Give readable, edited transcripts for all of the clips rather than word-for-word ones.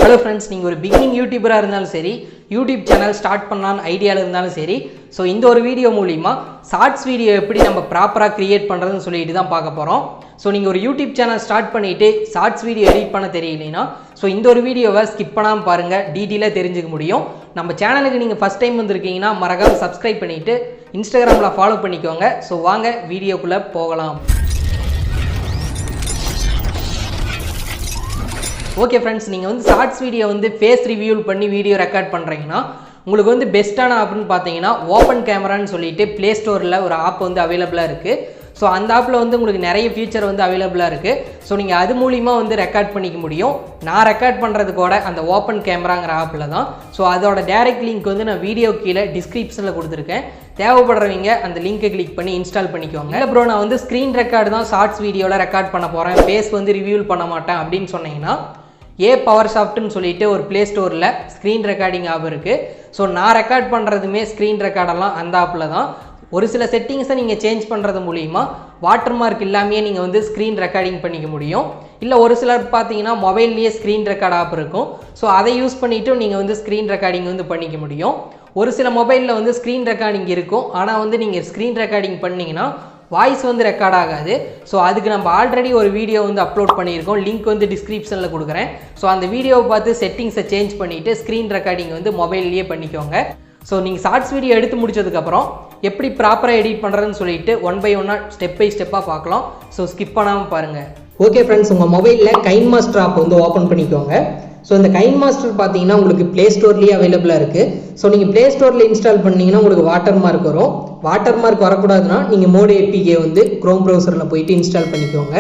Hello friends, நீங்கள் ஒரு beginning யூடியூபராக இருந்தாலும் சரி, யூடியூப் சேனல் ஸ்டார்ட் பண்ணலான்னு ஐடியாவில் இருந்தாலும் சரி, ஸோ இந்த ஒரு வீடியோ மூலிமா ஷார்ட்ஸ் வீடியோ எப்படி நம்ம ப்ராப்பராக க்ரியேட் பண்ணுறதுன்னு சொல்லிட்டு தான் பார்க்க போகிறோம். ஸோ நீங்கள் ஒரு யூடியூப் சேனல் ஸ்டார்ட் பண்ணிவிட்டு ஷார்ட்ஸ் வீடியோ எடிட் பண்ண தெரியலைன்னா ஸோ இந்த ஒரு வீடியோவை ஸ்கிப் பண்ணாமல் பாருங்கள், டீட்டெயிலாக தெரிஞ்சுக்க முடியும். நம்ம சேனலுக்கு நீங்கள் ஃபஸ்ட் டைம் வந்திருக்கீங்கன்னா மறக்காமல் சப்ஸ்கிரைப் பண்ணிவிட்டு இன்ஸ்டாகிராமில் ஃபாலோ பண்ணிக்கோங்க. ஸோ வாங்க வீடியோக்குள்ளே போகலாம். ஓகே ஃப்ரெண்ட்ஸ், நீங்கள் வந்து ஷார்ட்ஸ் வீடியோ வந்து ஃபேஸ் ரிவ்யூ பண்ணி வீடியோ ரெக்கார்ட் பண்ணுறீங்கன்னா உங்களுக்கு வந்து பெஸ்ட்டான ஆப்னு பார்த்தீங்கன்னா ஓப்பன் கேமரான்னு சொல்லிட்டு ப்ளே ஸ்டோரில் ஒரு ஆப் வந்து அவைலபிளாக இருக்குது. ஸோ அந்த ஆப்பில் வந்து உங்களுக்கு நிறைய ஃபீச்சர் வந்து அவைலபிளாக இருக்குது. ஸோ நீங்கள் அது மூலிமா வந்து ரெக்கார்ட் பண்ணிக்க முடியும். நான் ரெக்கார்ட் பண்ணுறது கூட அந்த ஓப்பன் கேமராங்கிற ஆப்பில் தான். ஸோ அதோட டேரெக்ட் லிங்க் வந்து நான் வீடியோ கீழே டிஸ்கிரிப்ஷனில் கொடுத்துருக்கேன். தேவைப்படுறவங்க அந்த லிங்கை கிளிக் பண்ணி இன்ஸ்டால் பண்ணிக்கோங்க. இல்லை ப்ரோ, நான் வந்து ஸ்க்ரீன் ரெக்கார்டு தான் ஷார்ட்ஸ் வீடியோவில் ரெக்கார்ட் பண்ண போகிறேன், ஃபேஸ் வந்து ரிவ்யூ பண்ண மாட்டேன் அப்படின்னு சொன்னீங்கன்னா 𝕬𝕐𝒊𝒃𝒆 சொல்லிட்டு ஒரு ப்ளே ஸ்டோரில் ஸ்க்ரீன் ரெக்கார்டிங் ஆப் இருக்குது. ஸோ நான் ரெக்கார்ட் பண்ணுறதுமே ஸ்க்ரீன் ரெக்கார்டெல்லாம் அந்த ஆப்பில் தான். ஒரு சில செட்டிங்ஸை நீங்கள் சேஞ்ச் பண்ணுறது மூலிமா வாட்டர் மார்க் இல்லாமையே நீங்கள் வந்து ஸ்க்ரீன் ரெக்கார்டிங் பண்ணிக்க முடியும். இல்லை ஒரு சிலர் பார்த்தீங்கன்னா மொபைல்லையே ஸ்க்ரீன் ரெக்கார்ட் ஆப் இருக்கும். ஸோ அதை யூஸ் பண்ணிவிட்டு நீங்கள் வந்து ஸ்க்ரீன் ரெக்கார்டிங் வந்து பண்ணிக்க முடியும். ஒரு சில மொபைலில் வந்து ஸ்க்ரீன் ரெக்கார்டிங் இருக்கும், ஆனால் வந்து நீங்கள் ஸ்க்ரீன் ரெக்கார்டிங் பண்ணிங்கன்னா வாய்ஸ் வந்து ரெக்கார்ட் ஆகாது. ஸோ அதுக்கு நம்ம ஆல்ரெடி ஒரு வீடியோ வந்து அப்லோட் பண்ணியிருக்கோம், லிங்க் வந்து டிஸ்கிரிப்ஷனில் கொடுக்குறேன். ஸோ அந்த வீடியோவை பார்த்து செட்டிங்ஸை சேஞ்ச் பண்ணிவிட்டு ஸ்க்ரீன் ரெக்கார்டிங் வந்து மொபைல்லையே பண்ணிக்கோங்க. ஸோ நீங்கள் ஷார்ட்ஸ் வீடியோ எடுத்து முடிச்சதுக்கப்புறம் எப்படி ப்ராப்பராக எடிட் பண்ணுறதுன்னு சொல்லிட்டு ஒன் பை ஒன்னாக ஸ்டெப் பை ஸ்டெப்பாக பார்க்கலாம். ஸோ ஸ்கிப் பண்ணாமல் பாருங்கள். ஓகே ஃப்ரெண்ட்ஸ், உங்கள் மொபைலில் KineMaster ஆப் வந்து ஓப்பன் பண்ணிக்கோங்க. ஸோ இந்த KineMaster பார்த்தீங்கன்னா உங்களுக்கு ப்ளே ஸ்டோர்லேயே அவைலபிளாக இருக்குது. ஸோ நீங்கள் ப்ளே ஸ்டோரில் இன்ஸ்டால் பண்ணிங்கன்னா உங்களுக்கு வாட்டர் மார்க் வரும். வாட்டர் மார்க் வரக்கூடாதுன்னா நீங்கள் ℧𝕙𝕗 வந்து க்ரோம் ப்ரௌசரில் போயிட்டு இன்ஸ்டால் பண்ணிக்கோங்க.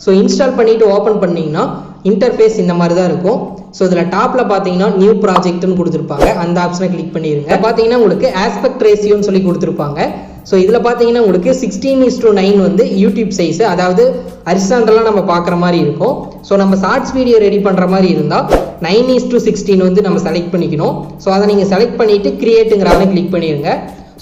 ஸோ இன்ஸ்டால் பண்ணிவிட்டு ஓப்பன் பண்ணிங்கன்னா இன்டர்ஃபேஸ் இந்த மாதிரி தான் இருக்கும். ஸோ இதில் டாப்பில் பார்த்தீங்கன்னா நியூ ப்ராஜெக்ட்னு கொடுத்துருப்பாங்க, அந்த ஆப்ஷனை கிளிக் பண்ணிடுங்க. பார்த்தீங்கன்னா உங்களுக்கு ஆஸ்பெக்ட் ரேஷியோன்னு சொல்லி கொடுத்துருப்பாங்க. ஸோ இதில் பார்த்தீங்கன்னா உங்களுக்கு 16:9 வந்து யூடியூப் சைஸு, அதாவது ஹரிசாண்டலாக நம்ம பார்க்குற மாதிரி இருக்கும். ஸோ நம்ம ஷார்ட்ஸ் வீடியோ ரெடி பண்ணுற மாதிரி இருந்தால் 9:16 வந்து நம்ம செலக்ட் பண்ணிக்கணும். ஸோ அதை நீங்கள் செலக்ட் பண்ணிவிட்டு கிரியேட்டுங்கிறத கிளிக் பண்ணிடுங்க.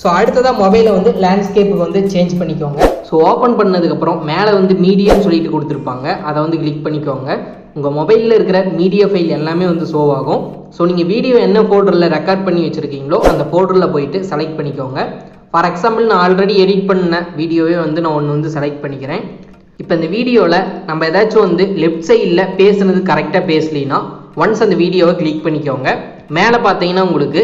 ஸோ அடுத்ததாக மொபைலை வந்து லேண்ட்ஸ்கேப்புக்கு வந்து சேஞ்ச் பண்ணிக்கோங்க. ஸோ ஓப்பன் பண்ணதுக்கப்புறம் மேலே வந்து மீடியான்னு சொல்லிட்டு கொடுத்துருப்பாங்க, அதை வந்து கிளிக் பண்ணிக்கோங்க. உங்கள் மொபைலில் இருக்கிற மீடியா ஃபைல் எல்லாமே வந்து ஷோ ஆகும். ஸோ நீங்கள் வீடியோ என்ன ஃபோல்டரில் ரெக்கார்ட் பண்ணி வச்சுருக்கீங்களோ அந்த ஃபோல்டரில் போயிட்டு செலக்ட் பண்ணிக்கோங்க. ஃபார் எக்ஸாம்பிள் நான் ஆல்ரெடி எடிட் பண்ண வீடியோவே வந்து நான் ஒன்று வந்து செலக்ட் பண்ணிக்கிறேன். இப்போ இந்த வீடியோவில் நம்ம ஏதாச்சும் வந்து லெஃப்ட் சைடில் பேசுனது கரெக்டாக பேசலைன்னா ஒன்ஸ் அந்த வீடியோவை கிளிக் பண்ணிக்கோங்க. மேலே பார்த்தீங்கன்னா உங்களுக்கு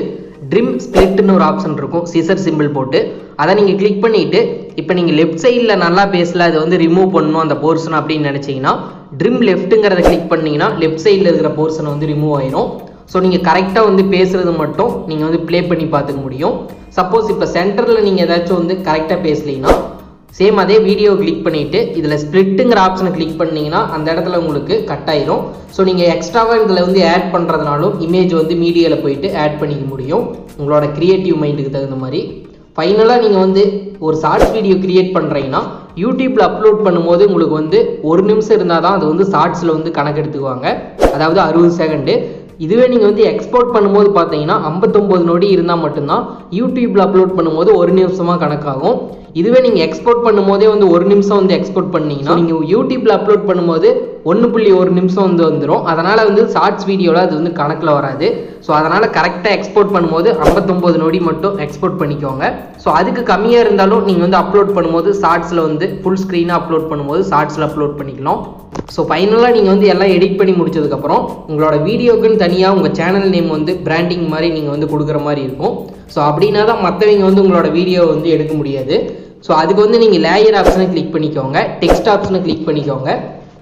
ட்ரிம் ஸ்ப்ளிட்னு ஒரு ஆப்ஷன் இருக்கும், சிசர் சிம்பிள் போட்டு. அதை நீங்கள் கிளிக் பண்ணிவிட்டு இப்போ நீங்கள் லெஃப்ட் சைடில் நல்லா பேசல, அதை வந்து ரிமூவ் பண்ணணும் அந்த போர்ஷன் அப்படின்னு நினச்சிங்கன்னா ட்ரிம் லெஃப்ட்டுங்கிறத கிளிக் பண்ணிங்கன்னா லெஃப்ட் சைடில் இருக்கிற போர்ஷனை வந்து ரிமூவ் ஆயிரும். ஸோ நீங்கள் கரெக்டாக வந்து பேசுகிறது மட்டும் நீங்கள் வந்து ப்ளே பண்ணி பார்த்துக்க முடியும். சப்போஸ் இப்போ சென்டரில் நீங்கள் ஏதாச்சும் வந்து கரெக்டாக பேசலைன்னா சேம் அதே வீடியோ கிளிக் பண்ணிவிட்டு இதில் ஸ்ப்ளிட்டுங்கிற ஆப்ஷனை கிளிக் பண்ணிங்கன்னா அந்த இடத்துல உங்களுக்கு கட் ஆயிரும். ஸோ நீங்கள் எக்ஸ்ட்ராவாக இதில் வந்து ஆட் பண்ணுறதுனாலும் இமேஜ் வந்து மீடியாவில் போயிட்டு ஆட் பண்ணிக்க முடியும் உங்களோட க்ரியேட்டிவ் மைண்டுக்கு தகுந்த மாதிரி. ஃபைனலாக நீங்கள் வந்து ஒரு ஷார்ட்ஸ் வீடியோ கிரியேட் பண்ணுறீங்கன்னா யூடியூப்பில் அப்லோட் பண்ணும்போது உங்களுக்கு வந்து 1 நிமிஷம் இருந்தால் தான் அது வந்து ஷார்ட்ஸில் வந்து கணக்கு எடுத்துக்குவாங்க, அதாவது 60 செகண்டு. இதுவே நீங்கள் வந்து எக்ஸ்போர்ட் பண்ணும்போது பார்த்தீங்கன்னா 59 நொடி இருந்தால் மட்டும்தான் யூடியூப்பில் அப்லோட் பண்ணும்போது 1 நிமிஷமாக கணக்காகும். இதுவே நீங்கள் எக்ஸ்போர்ட் பண்ணும்போதே வந்து 1 நிமிஷம் வந்து எக்ஸ்போர்ட் பண்ணிங்கன்னா நீங்கள் யூடியூப்பில் அப்லோட் பண்ணும்போது 1.1 நிமிஷம் வந்து வந்துடும். அதனால் வந்து ஷார்ட்ஸ் வீடியோவில் அது வந்து கணக்கில் வராது. ஸோ அதனால் கரெக்டாக எக்ஸ்போர்ட் பண்ணும்போது 59 நொடி மட்டும் எக்ஸ்போர்ட் பண்ணிக்கோங்க. ஸோ அதுக்கு கம்மியாக இருந்தாலும் நீங்கள் வந்து அப்லோட் பண்ணும்போது ஷார்ட்ஸில் வந்து ஃபுல் ஸ்க்ரீனாக அப்லோட் பண்ணும்போது ஷார்ட்ஸில் அப்லோட் பண்ணிக்கலாம். ஸோ ஃபைனலாக நீங்கள் வந்து எல்லாம் எடிட் பண்ணி முடிச்சதுக்கப்புறம் உங்களோட வீடியோக்குன்னு தனியாக உங்கள் சேனல் நேம் வந்து பிராண்டிங் மாதிரி நீங்கள் வந்து கொடுக்குற மாதிரி இருக்கும். ஸோ அப்படின்னா தான் மற்றவங்க வந்து உங்களோட வீடியோ வந்து எடுக்க முடியாது. ஸோ அதுக்கு வந்து நீங்கள் லேயர் ஆப்ஷனை கிளிக் பண்ணிக்கோங்க, டெக்ஸ்ட் ஆப்ஷனை கிளிக் பண்ணிக்கோங்க.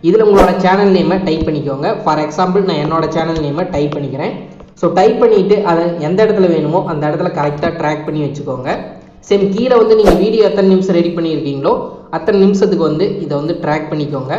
இதில் உங்களோட சேனல் நேமை டைப் பண்ணிக்கோங்க. ஃபார் எக்ஸாம்பிள் நான் என்னோட சேனல் நேமை டைப் பண்ணிக்கிறேன். ஸோ டைப் பண்ணிவிட்டு அதை எந்த இடத்துல வேணுமோ அந்த இடத்துல கரெக்டாக ட்ராக் பண்ணி வச்சுக்கோங்க. சேம் கீழே வந்து நீங்கள் வீடியோ எத்தனை நிமிஷம் ரெடி பண்ணியிருக்கீங்களோ அத்தனை நிமிஷத்துக்கு வந்து இதை வந்து ட்ராக் பண்ணிக்கோங்க.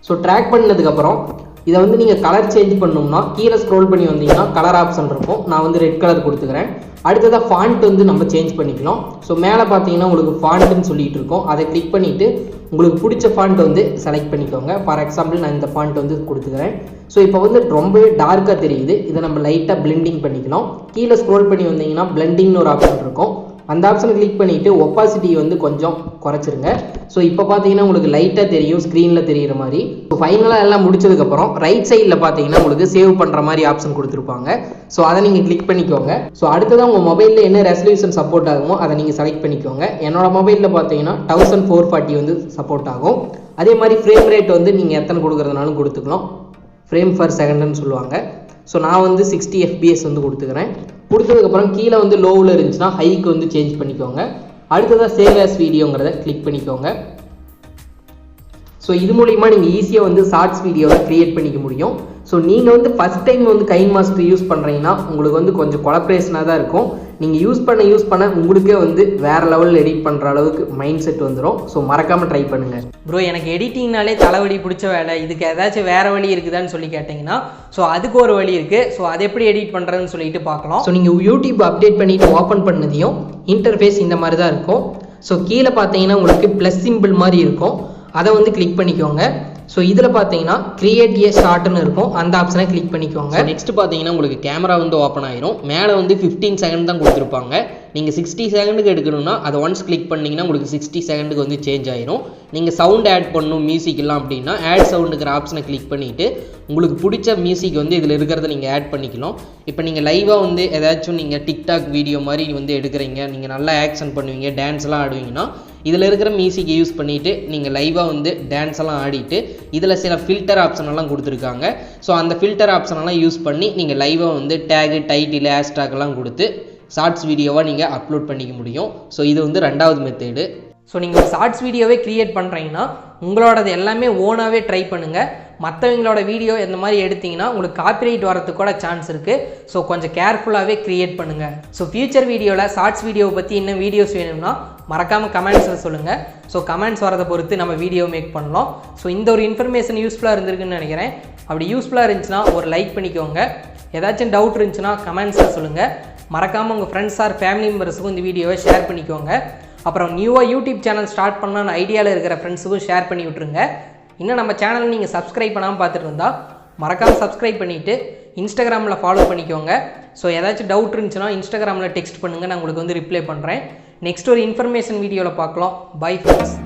ஸோ ட்ராக் பண்ணதுக்கப்புறம் இதை வந்து நீங்கள் கலர் சேஞ்ச் பண்ணணும்னா கீழே ஸ்க்ரோல் பண்ணி வந்தீங்கன்னா கலர் ஆப்ஷன் இருக்கும். நான் வந்து ரெட் கலர் கொடுத்துக்கிறேன். அடுத்ததாக ஃபாண்ட் வந்து நம்ம சேஞ்ச் பண்ணிக்கலாம். ஸோ மேலே பார்த்தீங்கன்னா உங்களுக்கு ஃபாண்ட்டுன்னு சொல்லிட்டு இருக்கோம், அதை கிளிக் பண்ணிவிட்டு உங்களுக்கு பிடிச்ச ஃபாண்ட் வந்து செலக்ட் பண்ணிக்கோங்க. ஃபார் எக்ஸாம்பிள் நான் இந்த ஃபாண்ட் வந்து கொடுத்துக்கிறேன். ஸோ இப்போ வந்து ரொம்பவே டார்க்காக தெரியுது, இதை நம்ம லைட்டாக பிளெண்டிங் பண்ணிக்கலாம். கீழே ஸ்க்ரோல் பண்ணி வந்தீங்கன்னா பிளெண்டிங்னு ஒரு ஆப்ஷன் இருக்கும், அந்த ஆப்ஷனை கிளிக் பண்ணிவிட்டு ஒப்பாசிட்டி வந்து கொஞ்சம் குறைச்சிருங்க. ஸோ இப்போ பார்த்தீங்கன்னா உங்களுக்கு லைட்டாக தெரியும், ஸ்க்ரீனில் தெரிகிற மாதிரி. ஸோ ஃபைனலாக எல்லாம் முடிச்சதுக்கப்புறம் ரைட் சைடில் பார்த்தீங்கன்னா உங்களுக்கு சேவ் பண்ணுற மாதிரி ஆப்ஷன் கொடுத்துருப்பாங்க. ஸோ அதை நீங்கள் கிளிக் பண்ணிக்கோங்க. ஸோ அடுத்ததான் உங்கள் மொபைலில் என்ன ரெசல்யூஷன் சப்போர்ட் ஆகுமோ அதை நீங்கள் செலக்ட் பண்ணிக்கோங்க. என்னோட மொபைலில் பார்த்தீங்கன்னா 1440 வந்து சப்போர்ட் ஆகும். அதே மாதிரி ஃப்ரேம் ரேட் வந்து நீங்கள் எத்தனை கொடுக்குறதுனாலும் கொடுத்துக்கலாம். ஃப்ரேம் பர் செகண்ட்னு சொல்லுவாங்க. ஸோ நான் வந்து 60 fps வந்து கொடுத்துக்கிறேன். கொடுத்ததுக்கப்புறம் கீழே வந்து லோவில் இருந்துச்சுன்னா ஹைக்கு வந்து சேஞ்ச் பண்ணிக்கோங்க. அடுத்ததாக சேவ் ஆஸ் வீடியோங்கிறத கிளிக் பண்ணிக்கோங்க. ஸோ இது மூலிமா நீங்கள் ஈஸியாக வந்து ஷார்ட்ஸ் வீடியோவை க்ரியேட் பண்ணிக்க முடியும். ஸோ நீங்கள் வந்து ஃபஸ்ட் டைம் வந்து KineMaster யூஸ் பண்ணுறீங்கன்னா உங்களுக்கு வந்து கொஞ்சம் கொலாபரேஷனாக தான் இருக்கும். நீங்கள் யூஸ் பண்ண உங்களுக்கே வந்து வேறு லெவலில் எடிட் பண்ணுற அளவுக்கு மைண்ட் செட் வந்துடும். ஸோ மறக்காமல் ட்ரை பண்ணுங்கள். ப்ரோ எனக்கு எடிட்டிங்னாலே தலைவலி பிடிச்ச வேலை, இதுக்கு ஏதாச்சும் வேறு வழி இருக்குதான்னு சொல்லி கேட்டிங்கன்னா ஸோ அதுக்கு ஒரு வழி இருக்குது. ஸோ அதை எப்படி எடிட் பண்ணுறதுன்னு சொல்லிட்டு பார்க்கலாம். ஸோ நீங்கள் யூடியூப் அப்டேட் பண்ணிவிட்டு ஓப்பன் பண்ணதையும் இன்டர்ஃபேஸ் இந்த மாதிரி தான் இருக்கும். ஸோ கீழே பார்த்தீங்கன்னா உங்களுக்கு ப்ளஸ் சிம்பிள் மாதிரி இருக்கும், அதை வந்து கிளிக் பண்ணிக்கோங்க. ஸோ இதில் பார்த்தீங்கன்னா கிரியேட் ஏ ஷார்ட்னு இருக்கும், அந்த ஆப்ஷனை கிளிக் பண்ணிக்கோங்க. நெக்ஸ்ட் பார்த்தீங்கன்னா உங்களுக்கு கேமரா வந்து ஓப்பன் ஆயிரும். மேலே வந்து 15 செகண்ட் தான் கொடுத்துருப்பாங்க. நீங்கள் 60 செகண்டுக்கு எடுக்கணும்னா அதை ஒன்ஸ் கிளிக் பண்ணிங்கன்னா உங்களுக்கு 60 செகண்டுக்கு வந்து சேஞ்ச் ஆயிரும். நீங்கள் சவுண்ட் ஆட் பண்ணணும் மியூசிக் எல்லாம் அப்படின்னா ஆட் சவுண்டுங்கிற ஆப்ஷனை கிளிக் பண்ணிவிட்டு உங்களுக்கு பிடிச்ச மியூசிக் வந்து இதில் இருக்கிறத நீங்கள் ஆட் பண்ணிக்கலாம். இப்போ நீங்கள் லைவாக வந்து ஏதாச்சும் நீங்கள் டிக்டாக் வீடியோ மாதிரி வந்து எடுக்கிறீங்க, நீங்கள் நல்லா ஆக்ஷன் பண்ணுவீங்க, டான்ஸ்லாம் ஆடுவீங்கன்னா இதில் இருக்கிற மியூசிக்கை யூஸ் பண்ணிவிட்டு நீங்கள் லைவாக வந்து டான்ஸ் எல்லாம் ஆடிட்டு இதில் சில ஃபில்டர் ஆப்ஷன் எல்லாம் கொடுத்துருக்காங்க. ஸோ அந்த ஃபில்டர் ஆப்ஷனெல்லாம் யூஸ் பண்ணி நீங்கள் லைவாக வந்து டேகு, டைட்டில், ஹேஷ்டாக் எல்லாம் கொடுத்து ஷார்ட்ஸ் வீடியோவாக நீங்கள் அப்லோட் பண்ணிக்க முடியும். ஸோ இது வந்து ரெண்டாவது மெத்தேடு. ஸோ நீங்கள் ஒரு ஷார்ட்ஸ் வீடியோவே க்ரியேட் பண்ணுறீங்கன்னா உங்களோடது எல்லாமே ஓனாகவே ட்ரை பண்ணுங்கள். மற்றவங்களோட வீடியோ இந்த மாதிரி எடுத்திங்கன்னா உங்களுக்கு காப்பிரைட் வரதுக்கு கூட சான்ஸ் இருக்குது. ஸோ கொஞ்சம் கேர்ஃபுல்லாகவே க்ரியேட் பண்ணுங்கள். ஸோ ஃபியூச்சர் வீடியோவில் ஷார்ட்ஸ் வீடியோவை பற்றி இன்னும் வீடியோஸ் வேணும்னா மறக்காமல் கமெண்ட்ஸில் சொல்லுங்கள். ஸோ கமெண்ட்ஸ் வரதை பொறுத்து நம்ம வீடியோ மேக் பண்ணலாம். ஸோ இந்த ஒரு இன்ஃபர்மேஷன் யூஸ்ஃபுல்லாக இருந்திருக்குன்னு நினைக்கிறேன். அப்படி யூஸ்ஃபுல்லாக இருந்துச்சுன்னா ஒரு லைக் பண்ணிக்கோங்க. ஏதாச்சும் டவுட் இருந்துச்சுன்னா கமெண்ட்ஸில் சொல்லுங்கள். மறக்காமல் உங்கள் ஃப்ரெண்ட்ஸ் ஆர் ஃபேமிலி மெம்பர்ஸுக்கும் இந்த வீடியோவை ஷேர் பண்ணிக்கோங்க. அப்புறம் நியூவாக யூடியூப் சேனல் ஸ்டார்ட் பண்ணலான்னு ஐடியாவில் இருக்கிற ஃப்ரெண்ட்ஸுக்கும் ஷேர் பண்ணி விட்ருங்க. இன்னும் நம்ம சேனல் நீங்கள் சப்ஸ்கிரைப் பண்ணாமல் பார்த்துட்டு இருந்தால் மறக்காமல் சப்ஸ்கிரைப் பண்ணிவிட்டு இன்ஸ்டாகிராமில் ஃபாலோ பண்ணிக்கோங்க. ஸோ ஏதாச்சும் டவுட் இருந்துச்சுன்னா இன்ஸ்டாகிராமில் டெக்ஸ்ட் பண்ணுங்கள், நான் உங்களுக்கு வந்து ரிப்ளை பண்ணுறேன். நெக்ஸ்ட் ஒரு இன்ஃபர்மேஷன் வீடியோவில் பார்க்கலாம். Bye friends.